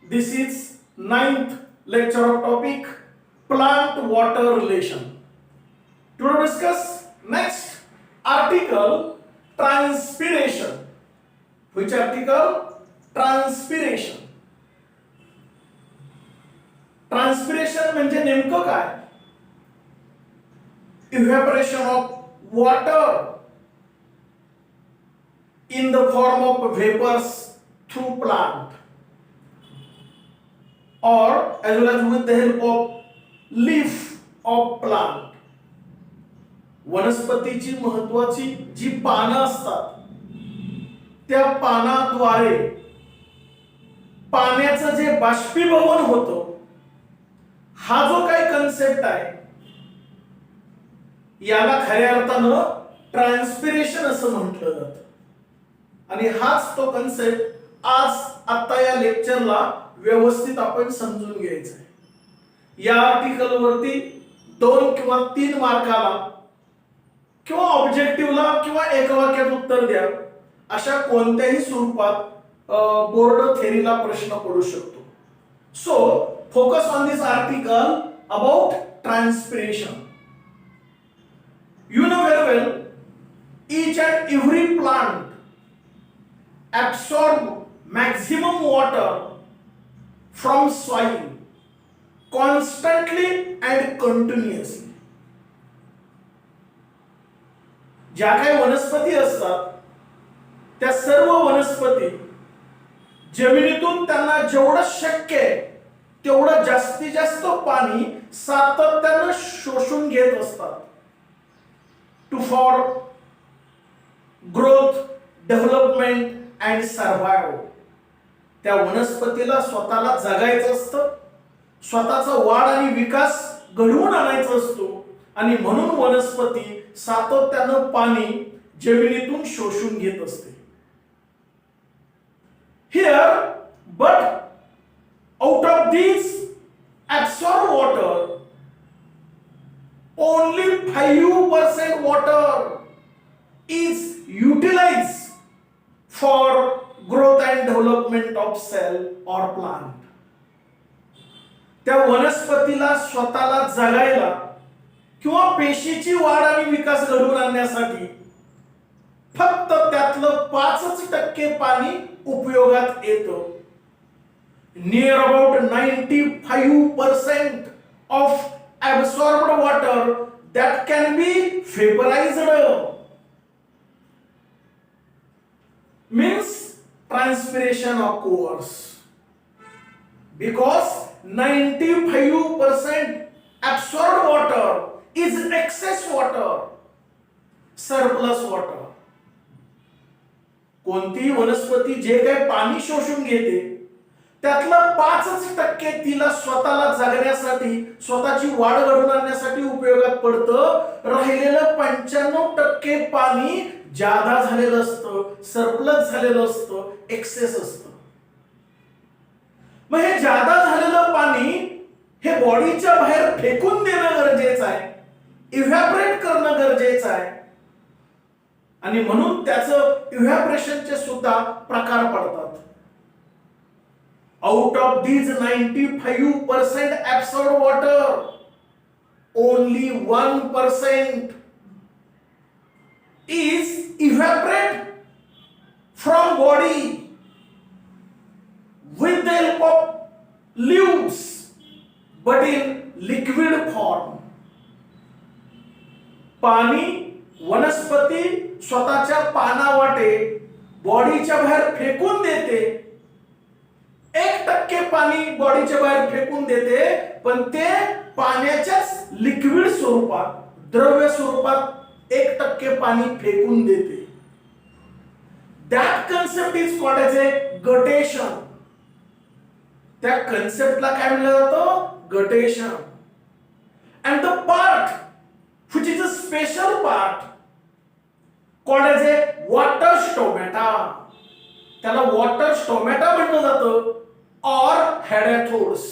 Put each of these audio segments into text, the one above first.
This is ninth lecture of topic plant-water relation. To discuss next article transpiration. Which article? Transpiration. Transpiration म्हणजे नेमकं काय? Evaporation of water in the form of vapors through plant or as well as with the help of leaf of plant. वनस्पतीची महत्वाची जी पानं असतात त्या पानाद्वारे पाण्याचं जे बाष्पीभवन होतं हा जो काही कन्सेप्ट आहे याला खऱ्या अर्थानं ट्रान्सपिरेशन असं म्हटलं जातं आणि हाच तो कन्सेप्ट आज आता या लेक्चरला व्यवस्थित आपण समजून घ्यायचा आहे. या आर्टिकल वरती 2 किंवा 3 मार्काला किंवा ऑब्जेक्टिव्हला किंवा एक वाक्यात उत्तर द्या अशा कोणत्याही स्वरूपात बोर्ड थेरीला प्रश्न पडू शकतो. So focus on this article about transpiration. You know very well, each and every plant absorb maximum water from soil constantly and continuously. ज्या काही वनस्पती असतात त्या सर्व वनस्पती जमिनीतून त्यांना जेवढं शक्य आहे तेवढं जास्तीत जास्त पाणी सातत्यानं शोषून घेत असतात. To for growth, development and survival. त्या वनस्पतीला स्वतःला जगायचं असतं, स्वतःचा वाढ आणि विकास घडवून आणायचा असतो आणि म्हणून वनस्पती सातत्यानं पाणी जमिनीतून शोषून घेत असते. Here, but out of these absorbed water, only 5% water is utilized for growth and development of cell or plant. त्या वनस्पतीला स्वतःला जगायला किंवा पेशीची वाढ आणि विकास घडवून आणण्यासाठी फक्त त्यातलं 5% पाणी उपयोगात येतं. Near about 95% of absorbed water that can be vaporized means transpiration occurs because 95% absorbed water is excess water, surplus water. कोणती वनस्पती जे काही पाणी शोषून घेते त्यातलं 5% तिला स्वतःला जगण्यासाठी स्वतःची वाढ घडवून आणण्यासाठी उपयोगात पडतं. राहिलेलं 95% पाणी जादा झालेलं असतं, सरप्लस झालेलं असतं, एक्सेस असतं. मग हे जादा झालेलं पाणी हे बॉडीच्या बाहेर फेकून देणं गरजेचं आहे, इव्हॅपोरेट करणं गरजेचं आहे आणि म्हणून त्याचं इव्हॅपोरेशनचे सुद्धा प्रकार पडतात. Out of these 95% absorbed water, only 1% is evaporate from body with the help of leaves, but in liquid form. पाणी वनस्पती स्वतःच्या पानावाटे बॉडीच्या बाहेर फेकून देते. 1% पाणी बॉडीच्या बाहेर फेकून देते पण ते पाण्याच्याच लिक्विड स्वरूपात द्रव्य स्वरूपात 1% पाणी फेकून देते. That concept is called as a guttation. त्या कन्सेप्टला काय म्हणलं जातं? Guttation. And the part which is a special part called as a water stomata. त्याला वॉटर स्टोमॅटा म्हटलं जातं और हेडॅथोड्स.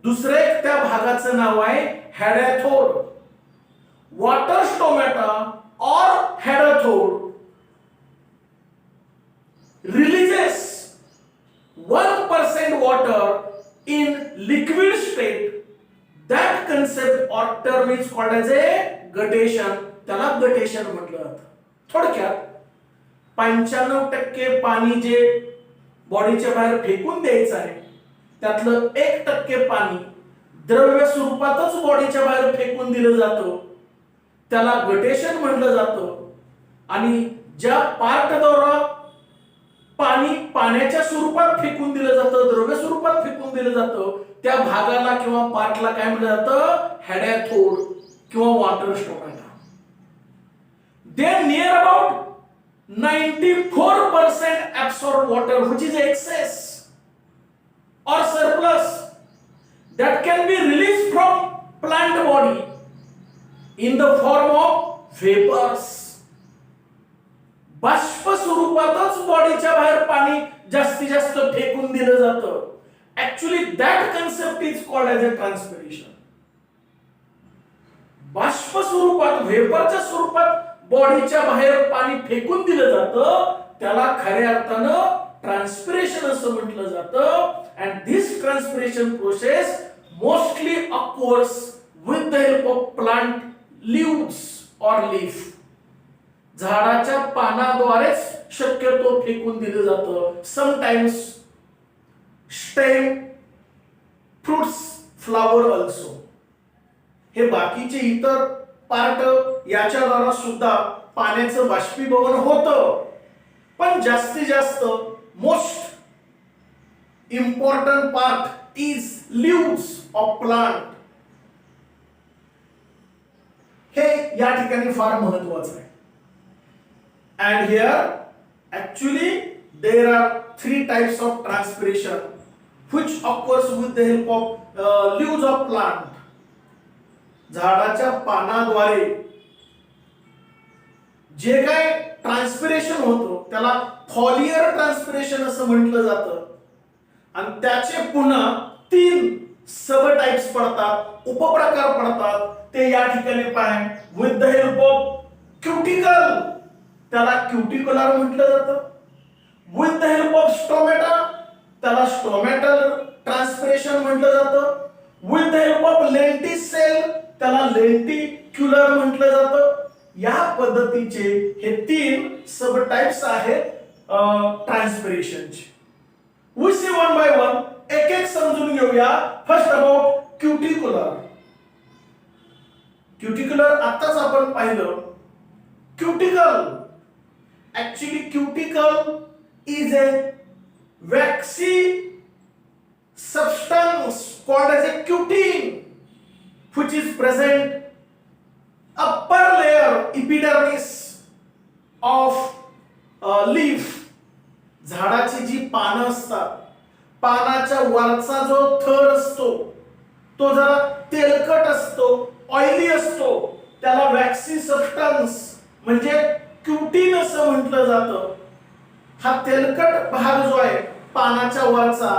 दुसरे त्या भागाचं नाव आहे हेडॅथोड. वॉटर स्टोमॅटा और हेडॅथोड releases 1% called as a guttation, त्याला गटेशन म्हटलं जातं. थोडक्यात 95% पाणी जे बॉडीच्या बाहेर फेकून द्यायचं आहे त्यातलं 1% पाणी द्रव्य स्वरूपातच बॉडीच्या बाहेर फेकून दिलं जातं, त्याला गटेशन म्हटलं जातं. आणि ज्या पार्टद्वारा पाणी पाण्याच्या स्वरूपात फेकून दिलं जातं, द्रव्य स्वरूपात फेकून दिलं जातं, त्या भागाला किंवा पार्टला काय म्हटलं जातं, हेडॅथोड किंवा water stomata. Then near about 94% absorb water, which is excess or surplus that can be released from plant body in the form of vapors. बाष्प स्वरूपातच बॉडीच्या बाहेर पाणी जास्तीत जास्त फेकून दिलं जातं. Actually that concept is called as a transpiration. बाष्प स्वरूपात, व्हेपरच्या स्वरूपात बॉडीच्या बाहेर पाणी फेकून दिलं जातं, त्याला खऱ्या अर्थानं ट्रान्सपिरेशन असं म्हटलं जातं. And this transpiration process mostly occurs with the help of plant leaves or leaf. झाडाच्या पानाद्वारेच शक्यतो फेकून दिलं जातं. Sometimes stem, fruits, flower also. हे बाकीचे इतर पार्ट याच्याद्वारा सुद्धा पाण्याचं बाष्पीभवन होतं, पण जास्तीत जास्त most important part is leaves of plant. हे या ठिकाणी फार महत्वाचं आहे. And here actually there are 3 types of transpiration which occurs with the help of leaves of plant. झाडाच्या पानाद्वारे जे काय ट्रान्सपिरेशन होतं त्याला फॉलियर ट्रान्सपिरेशन असं म्हटलं जातं. आणि त्याचे पुन्हा 3 सब टाइप्स पडतात, उपप्रकार पडतात. ते या ठिकाणी पाहाय. With the help of cuticle, त्याला क्युटिकुलर म्हटलं जातं. With the help of stomata, त्याला स्टोमॅटल ट्रान्सपिरेशन म्हटलं जातं. With the help of lenticel, त्याला लेंटिक्युलर म्हटलं जातं. या पद्धतीचे हे 3 सब टाइप्स आहेत ट्रान्सपिरेशनचे. We see one by one, एक एक समजून घेऊया. First about क्युटिकुलर. क्युटिकुलर आताच आपण पाहिलं. Cuticle, actually cuticle is a waxy substance called as a cutin which is present upper layer epidermis of leaf. झाडाची जी पानं असतात, पानाच्या वरचा जो थर असतो तो जरा तेलकट असतो, ऑइली असतो, त्याला वॅक्सी सबस्टन्स म्हणजे क्युटिन असं म्हटलं जातं. हा तेलकट भाग जो आहे पानाच्या वरचा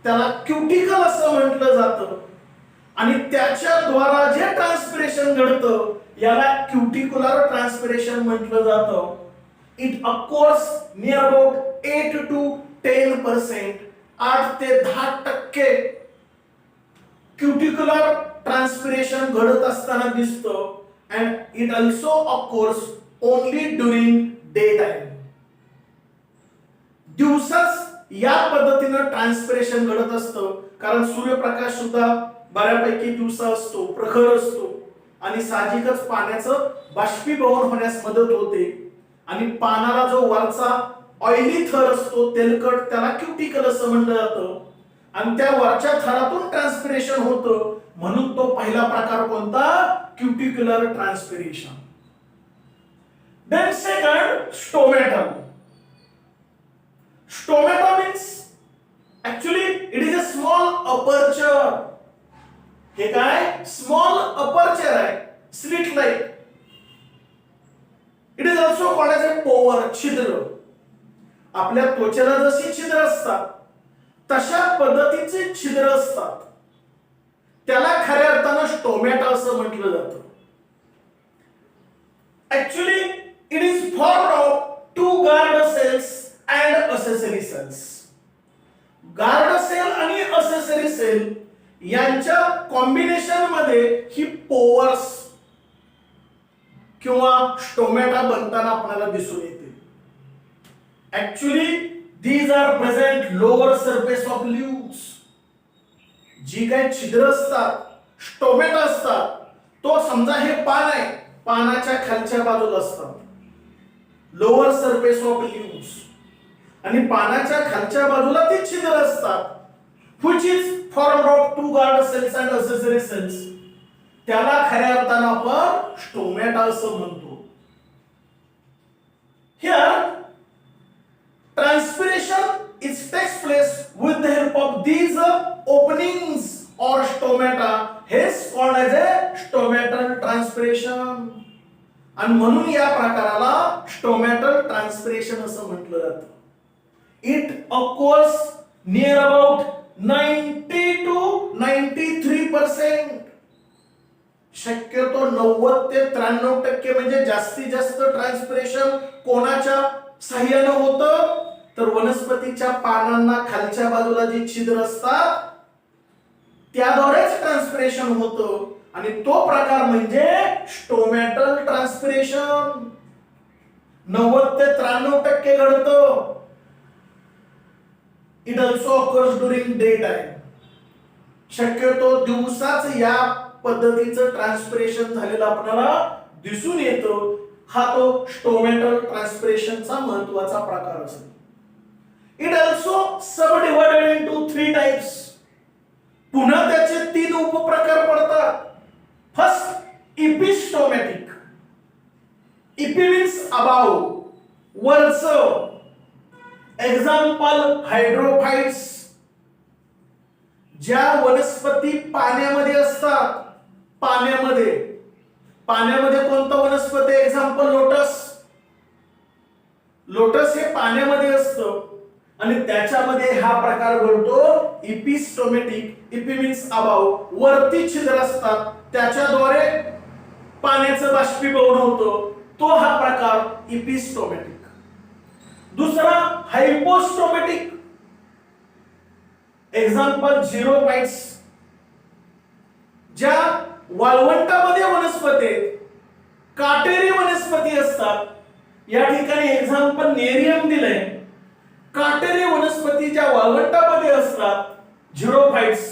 त्याला क्युटिकल असं म्हटलं जातं. आणि त्याच्या द्वारा जे ट्रान्सपिरेशन घडतं याला क्युटिकुलर ट्रान्सपिरेशन म्हटलं जातं. It of course near about 8 to 10%, 8 ते 10% क्युटिकुलर ट्रान्सपिरेशन घडत असताना दिसतं. and it also occurs only during daytime. दिवसाच या पद्धतीनं ट्रान्सपिरेशन घडत असतं, कारण सूर्यप्रकाश सुद्धा बऱ्यापैकी दिवसा असतो, प्रखर असतो आणि साहजिकच पाण्याचं बाष्पीभवन होण्यास मदत होते. आणि पानाला जो वरचा ऑइली थर असतो तेलकट त्याला क्युटिकल असं म्हटलं जातं. आणि त्या वरच्या थरातून ट्रान्सपिरेशन होतं, म्हणून तो पहिला प्रकार कोणता, क्युटिकुलर transpiration. Then second, stomata. Stomata means actually it is a small aperture. हे काय, small aperture आहे, slit like. It is also called as a pore, छिद्र. आपल्या त्वचेला जशी छिद्र असतात तशा पद्धतीचे छिद्र असतात, त्याला खऱ्या अर्थानं स्टोमॅटा असं म्हटलं जातं. Actually it is formed of 2 guard cells and accessory cells. Guard cell आणि accessory सेल यांच्या कॉम्बिनेशन मध्ये ही पोअर्स किंवा स्टोमॅटा बनताना आपल्याला दिसून येते. Actually these are present lower surface of leaves. जी काही छिद्र असतात, स्टोमॅटा असतात, तो समजा हे पान आहे, पानाच्या खालच्या बाजूला असतात, लोअर सरफेस ऑफ लीव्स, आणि पानाच्या खालच्या बाजूला ते छिद्र असतात, which is formed of two guard cells and accessory cells. त्याला खऱ्या अर्थानं आपण स्टोमॅटा असं म्हणतो. Here transpiration it takes place with the help of these openings or stomata, hence called as a stomatal transpiration. आणि म्हणून या प्रकाराला स्टोमॅटल ट्रान्सपिरेशन असं म्हटलं जातं. It occurs near about 90 to 93%. शक्यतो 90 ते 93% म्हणजे जास्तीत जास्त ट्रान्सपिरेशन कोणाच्या साह्यानं होतं, तर वनस्पतीच्या पानांना खालच्या बाजूला जी छिद्र असतात त्याद्वारेच ट्रान्सपिरेशन होतं, आणि तो प्रकार म्हणजे स्टोमॅटल ट्रान्सपिरेशन. 90 ते 93% घडतं. It also occurs during day time. शक्यतो दिवसाच या पद्धतीचं ट्रान्सपिरेशन झालेलं आपल्याला दिसून येतं. हा तो स्टोमॅटल ट्रान्सपिरेशनचा महत्त्वाचा प्रकार असेल. It also sub divided into 3 types. पुन्हा त्याचे 3 उपप्रकार पडतात. फर्स्ट इपिस्टोमॅटिक. इपी मीन्स अबाव, वरचं. एक्झाम्पल हायड्रोफाइट्स. ज्या वनस्पती पाण्यामध्ये असतात, पाण्यामध्ये कोणतं वनस्पती? Example lotus. लोटस हे पाण्यामध्ये असतं आणि त्याच्यामध्ये हा प्रकार घडतो इपिस्टोमॅटिक. इपी मीन्स अबाव, वरती छिद्र असतात, त्याच्याद्वारे पाण्याचं बाष्पीभवन होतं, तो हा प्रकार इपिस्टोमॅटिक. दुसरा हायपोस्टोमॅटिक. एक्झाम्पल झिरोफाइट्स. ज्या वाळवंटामध्ये वनस्पती आहेत, काटेरी वनस्पती असतात, या ठिकाणी एक्झाम्पल नेरियम दिलंय. काटेरी वनस्पती ज्या वाळवंटामध्ये असतात, झिरोफाइट्स,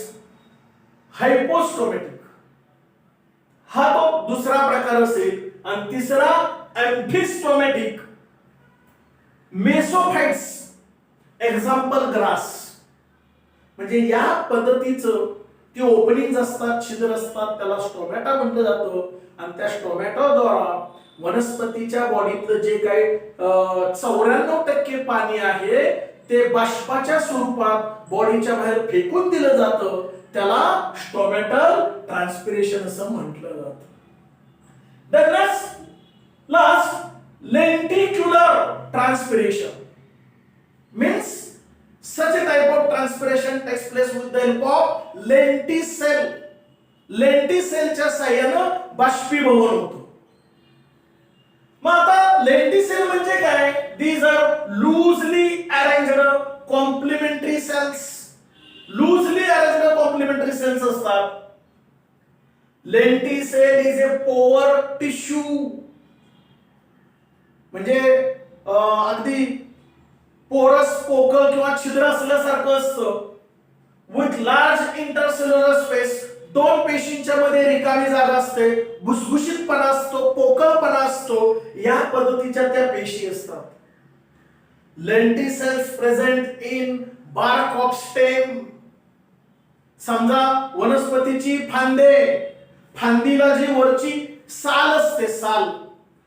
हायपोस्टोमॅटिक. हा तो दुसरा प्रकार असेल. आणि तिसरा एम्फिस्टोमॅटिक. मेसोफाइट्स. Example grass. म्हणजे या पद्धतीचं ती ओपनिंग असतात, छिद्र असतात, त्याला स्टोमॅटा म्हटलं जातं. आणि त्या स्टोमॅटाद्वारा वनस्पतीच्या बॉडीतलं जे काही 94% पाणी आहे ते बाष्पाच्या स्वरूपात बॉडीच्या बाहेर फेकून दिलं जातं. त्याला स्टोमॅटल ट्रान्सपिरेशन असं म्हटलं जातं. Last lenticular transpiration means such a type of transpiration takes place with the help of lenticell. lenticellच्या साहाय्यानं बाष्पीभवन होतं. मग आता lenticell म्हणजे काय? These are loosely arranged complementary cells. loosely arranged complementary cells असतात. lenticell is a pore tissue. म्हणजे अगदी पोरस, पोकळ किंवा छिद्र असल्यासारखं असतं. With large intercellular space. 2 पेशींच्या मध्ये रिकामी जागा असते, भुसभुशीतपणा असतो, पोकळपणा असतो, या पद्धतीच्या त्या पेशी असतात. Lenticels present in bark of stem. समजा वनस्पतीची फांदे, फांदीला जी वरची साल असते,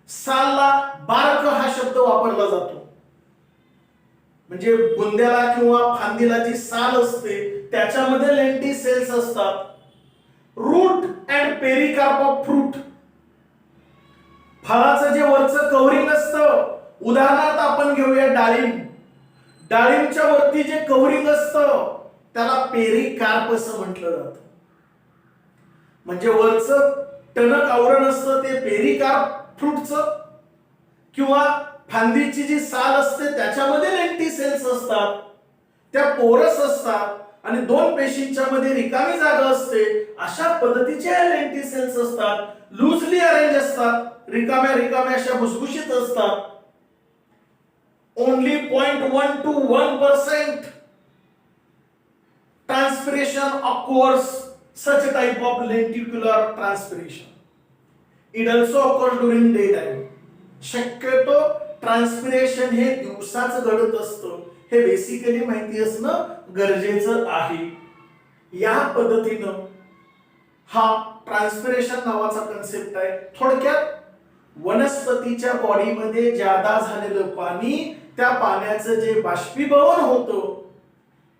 सालला बार्क हा शब्द वापरला जातो. म्हणजे बुंद्याला किंवा फांदीला जी साल असते त्याच्यामध्ये लेंटिसेल्स असतात. Root and pericarp of fruit. फळाचं जे वरचं कव्हरिंग असतं, उदाहरणार्थ आपण घेऊया डाळिंब. डाळिंबच्या वरती जे कव्हरिंग असतं त्याला पेरिकार्प असं म्हटलं जातं. म्हणजे वरचं टणक आवरण असतं ते पेरिकार्प फ्रूटचं, किंवा फांदीची जी साल असते त्याच्यामध्ये लेंटिसेल्स असतात, त्या पोरस असतात, आणि 2 पेशींच्या मध्ये रिकामी जागा असते. अशा पद्धतीचे लेंटिसेल्स असतात. लूजली अरेंज असतात, रिकाम्या रिकाम्या अशा भुसभुशीत असतात. Only 0.1 to 1% transpiration occurs, such a type of lenticular transpiration. It also occurs during daytime. शक्यतो ट्रान्सपिरेशन हे दिवसाच घडत असतं, हे बेसिकली माहिती असणं गरजेचं आहे. या पद्धतीनं हा ट्रान्सपिरेशन नावाचा कन्सेप्ट आहे. थोडक्यात वनस्पतीच्या बॉडीमध्ये ज्यादा झालेलं पाणी, त्या पाण्याचं जे बाष्पीभवन होतं,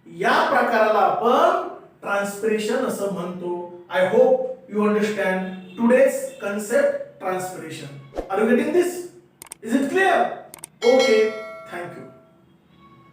या प्रकाराला आपण ट्रान्सपिरेशन असं म्हणतो. I hope you understand today's concept transpiration. Are you getting this? Is it clear? Okay.